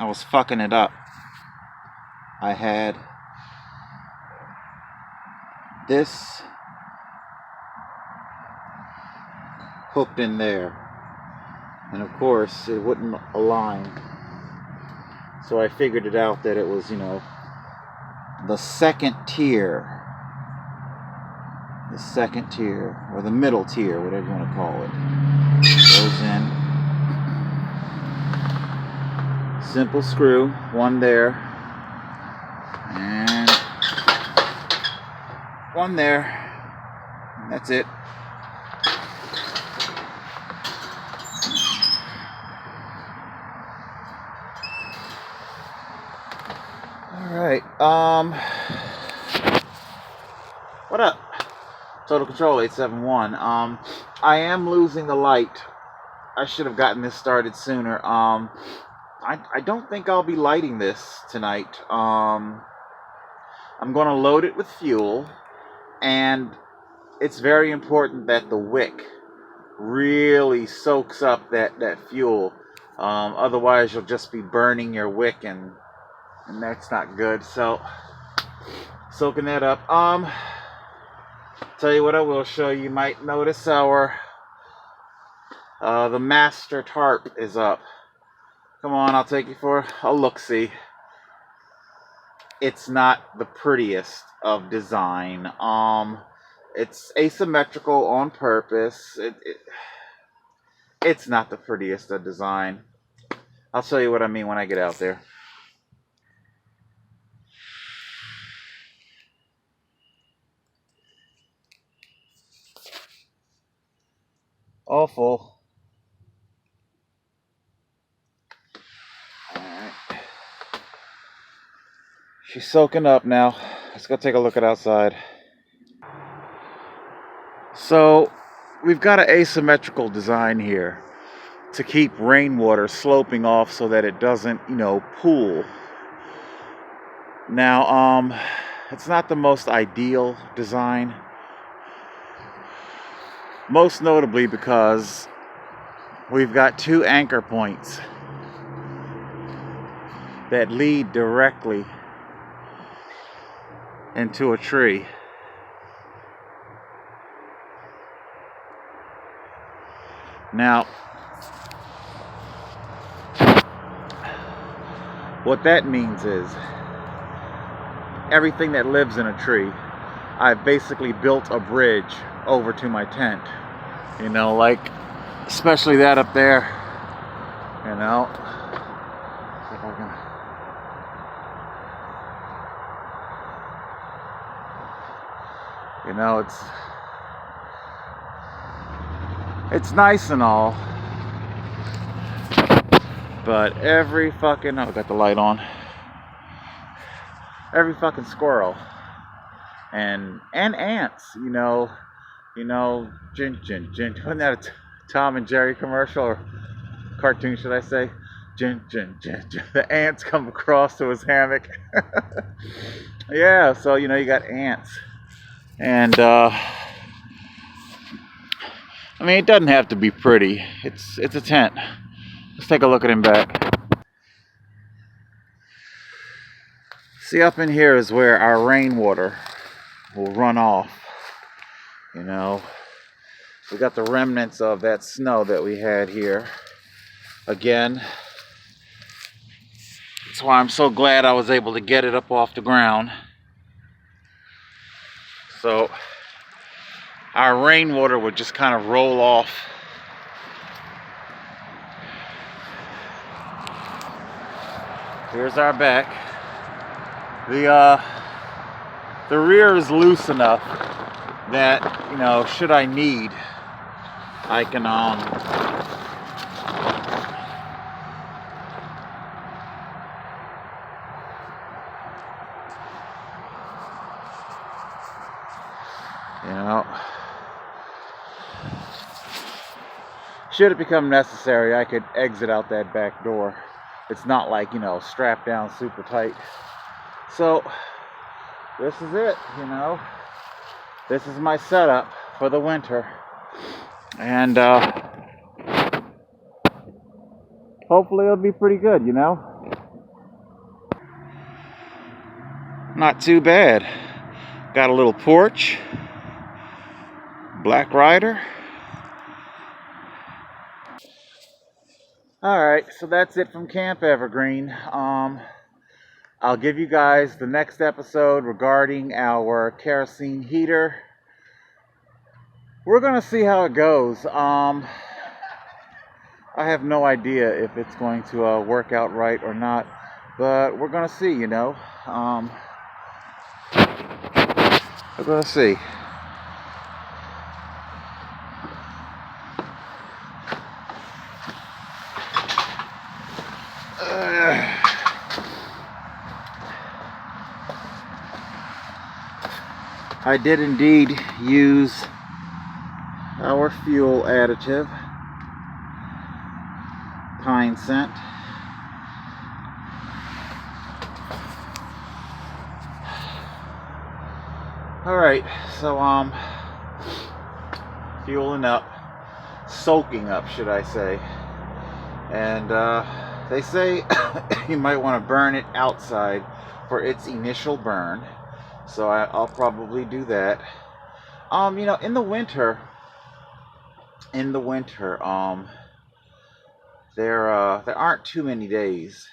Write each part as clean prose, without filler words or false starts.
I was fucking it up. I had this hooked in there, and of course it wouldn't align. So I figured it out that it was, you know, the second tier, or the middle tier, whatever you want to call it. Goes in. Simple screw, one there, and one there, and that's it. Alright, what up? Total Control 871. I am losing the light. I should have gotten this started sooner. I don't think I'll be lighting this tonight. I'm going to load it with fuel, and it's very important that the wick really soaks up that fuel. Otherwise, you'll just be burning your wick, and that's not good. So, soaking that up. Tell you what I will show you. You might notice our the master tarp is up. Come on, I'll take you for a look-see. It's not the prettiest of design. It's asymmetrical on purpose. It's not the prettiest of design. I'll tell you what I mean when I get out there. Awful. Alright. She's soaking up now. Let's go take a look at outside. So, we've got an asymmetrical design here to keep rainwater sloping off so that it doesn't, you know, pool. Now, it's not the most ideal design. Most notably because we've got two anchor points that lead directly into a tree. Now, what that means is everything that lives in a tree, I've basically built a bridge over to my tent. You know, like, especially that up there, you know. See if I can, you know, it's nice and all, but every fucking, oh, got the light on. Every fucking squirrel and ants, you know, wasn't that a Tom and Jerry commercial or cartoon, should I say? The ants come across to his hammock. Yeah, so, you know, you got ants. And, I mean, it doesn't have to be pretty. It's a tent. Let's take a look at him back. See, up in here is where our rainwater will run off. You know, we got the remnants of that snow that we had here. Again, that's why I'm so glad I was able to get it up off the ground. So our rainwater would just kind of roll off. Here's our back. The rear is loose enough that, you know, should I need, I can you know, should it become necessary, I could exit out that back door. It's not like, you know, strapped down super tight. So this is it, you know. This is my setup for the winter. And hopefully it'll be pretty good, you know. Not too bad. Got a little porch. Black Rider. Alright, so that's it from Camp Evergreen. I'll give you guys the next episode regarding our kerosene heater. We're gonna see how it goes. I have no idea if it's going to work out right or not, but we're gonna see, you know. We're gonna see. I did indeed use our fuel additive, pine scent. Alright, so fueling up, soaking up should I say, and they say you might want to burn it outside for its initial burn, so I'll probably do that. You know, in the winter, there aren't too many days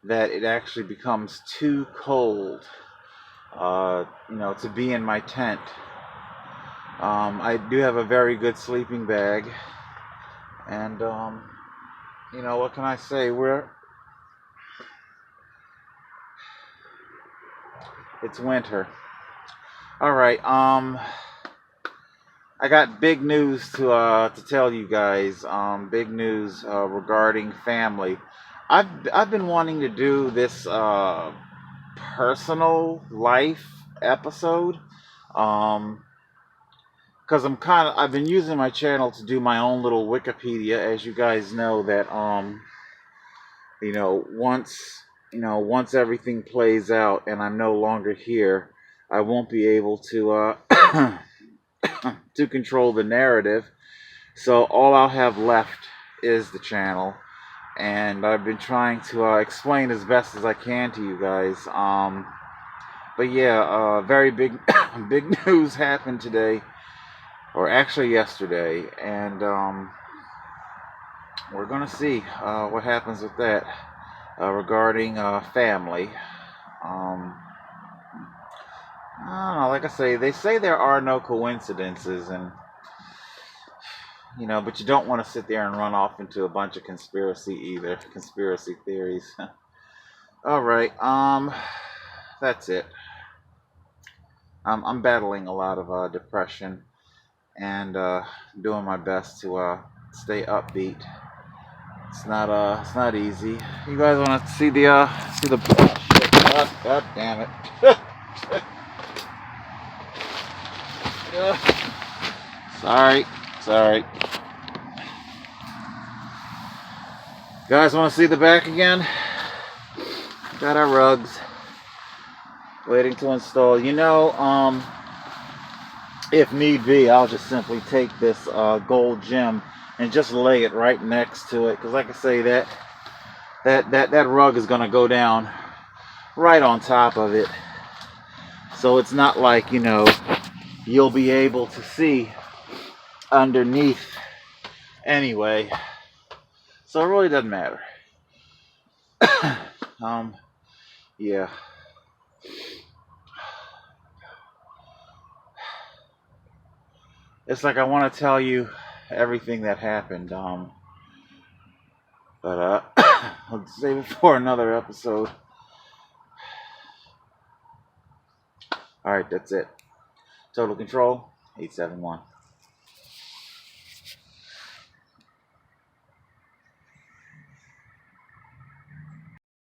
that it actually becomes too cold, you know, to be in my tent. I do have a very good sleeping bag, and you know, what can I say? It's winter. All right. I got big news to tell you guys. Big news regarding family. I've been wanting to do this personal life episode. Because I've been using my channel to do my own little Wikipedia, as you guys know that you know, once everything plays out and I'm no longer here, I won't be able to to control the narrative. So all I'll have left is the channel, and I've been trying to explain as best as I can to you guys. But yeah, very big big news happened today, or actually yesterday, and we're gonna see what happens with that regarding family. I don't know, like I say, they say there are no coincidences, and you know, but you don't want to sit there and run off into a bunch of conspiracy theories. All right, that's it. I'm battling a lot of depression, and doing my best to stay upbeat. It's not easy. You guys want to see the God damn it. Sorry. Guys want to see the back again? Got our rugs waiting to install. You know, if need be, I'll just simply take this gold gem and just lay it right next to it, because like I say, that rug is gonna go down right on top of it, so it's not like, you know, you'll be able to see underneath anyway, so it really doesn't matter. Yeah, it's like I want to tell you everything that happened, but let's save it for another episode. Alright, that's it. Total Control 871.